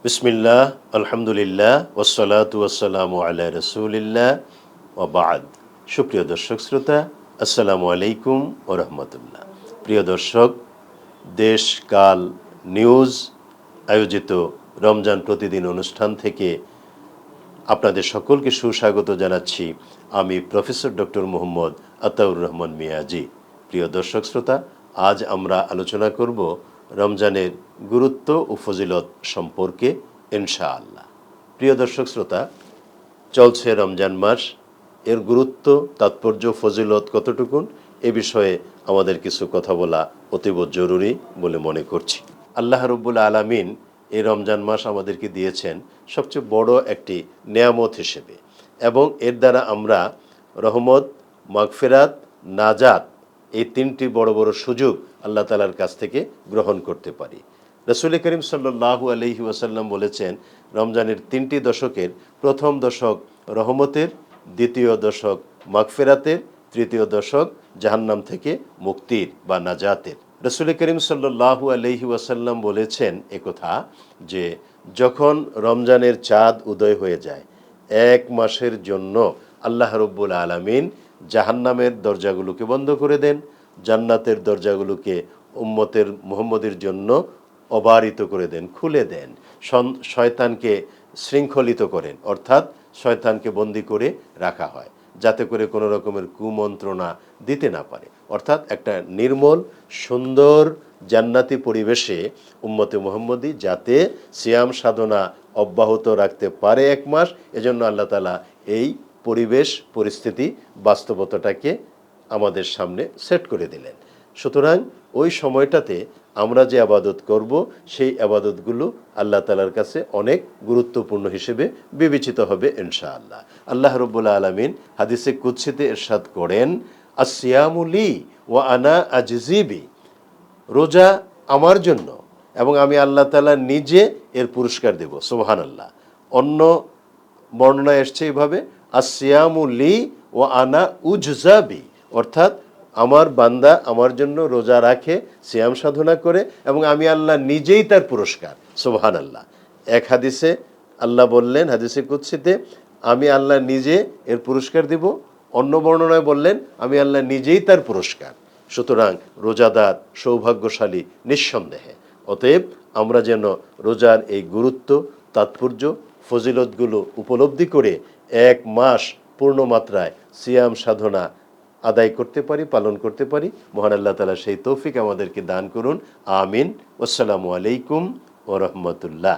বিসমিল্লাহ, আলহামদুলিল্লাহ, ওয়াসসালাতু ওয়াসসালামু আলা রাসূলিল্লাহ ওয়া বা'দ। সুপ্রিয় দর্শক শ্রোতা, আসসালামু আলাইকুম ওয়া রাহমাতুল্লাহ। প্রিয় দর্শক, দেশ কাল নিউজ আয়োজিত রমজান প্রতিদিন অনুষ্ঠান থেকে আপনাদের সকলকে সুস্বাগত জানাচ্ছি। আমি প্রফেসর ডক্টর মোহাম্মদ আতাউর রহমান মিয়াজি। প্রিয় দর্শক শ্রোতা, আজ আমরা আলোচনা করব রমজানের গুরুত্ব ও ফজিলত সম্পর্কে ইনশাআল্লাহ। প্রিয় দর্শক শ্রোতা, চলছে রমজান মাস, এর গুরুত্ব, তাৎপর্য, ফজিলত কতটুকুন এ বিষয়ে আমাদের কিছু কথা বলা অতীব জরুরি বলে মনে করছি। আল্লাহ রাব্বুল আলামিন এই রমজান মাস আমাদেরকে দিয়েছেন সবচেয়ে বড় একটি নেয়ামত হিসেবে, এবং এর দ্বারা আমরা রহমত, মাগফিরাত, নাজাত এই তিনটি বড় বড় সুযোগ আল্লাহ তাআলার কাছ থেকে গ্রহণ করতে পারি। রাসূল করিম সাল্লাল্লাহু আলাইহি ওয়াসাল্লাম বলেছেন, রমজানের তিনটি দশকের প্রথম দশক রহমতের, দ্বিতীয় দশক মাগফিরাতের, তৃতীয় দশক জাহান্নাম থেকে মুক্তির বা নাজাতের। রাসূল করিম সাল্লাল্লাহু আলাইহি ওয়াসাল্লাম বলেছেন একথা যে যখন রমজানের চাঁদ উদয় হয়ে যায়, এক মাসের জন্য আল্লাহ রাব্বুল আলামিন জাহান্নামের দরজাগুলোকে বন্ধ করে দেন, জান্নাতের দরজাগুলোকে উম্মতের মুহাম্মদের জন্য অবারিত করে দেন, খুলে দেন, শয়তানকে শৃঙ্খলিত করেন, অর্থাৎ শয়তানকে বন্দি করে রাখা হয় যাতে করে কোনো রকমের কুমন্ত্রণা দিতে না পারে। অর্থাৎ একটা নির্মল সুন্দর জান্নাতি পরিবেশে উম্মতে মুহাম্মদী যাতে সিয়াম সাধনা অব্যাহত রাখতে পারে এক মাস, এজন্য আল্লাহ তাআলা এই পরিবেশ পরিস্থিতি বাস্তবতাটাকে আমাদের সামনে সেট করে দিলেন। সুতরাং ওই সময়টাতে আমরা যে আবাদত করব সেই আবাদতগুলো আল্লাহ তাআলার কাছে অনেক গুরুত্বপূর্ণ হিসেবে বিবেচিত হবে ইনশাআল্লাহ। আল্লাহ রাব্বুল আলামিন হাদিসে কুদসিতে ইরশাদ করেন, আসসিয়ামু লি ওয়া আনা আজজি বি, রোজা আমার জন্য এবং আমি আল্লাহ তাআলা নিজে এর পুরস্কার দেব। সুবহানাল্লাহ। অন্য বর্ণনায় এসছে এইভাবে, আসসিয়ামু লি ওয়া আনা উজজা বি, অর্থাৎ আমার বান্দা আমার জন্য রোজা রাখে, সিয়াম সাধনা করে, এবং আমি আল্লাহ নিজেই তার পুরস্কার। সুবহানাল্লাহ। এক হাদিসে আল্লাহ বললেন, হাদিসে কুদসিতে, আমি আল্লাহ নিজে এর পুরস্কার দিব। অন্য বর্ণনায় বললেন, আমি আল্লাহ নিজেই তার পুরস্কার। সুতরাং রোজাদার সৌভাগ্যশালী নিঃসন্দেহে। অতএব আমরা যেন রোজার এই গুরুত্ব, তাৎপর্য, ফজিলতগুলো উপলব্ধি করে এক মাস পূর্ণমাত্রায় সিয়াম সাধনা আদায় করতে পারি, পালন করতে পারি। মহান আল্লাহ তাআলা সেই তৌফিক আমাদেরকে দান করুন। আমিন। আসসালামু আলাইকুম ওয়া রাহমাতুল্লাহ।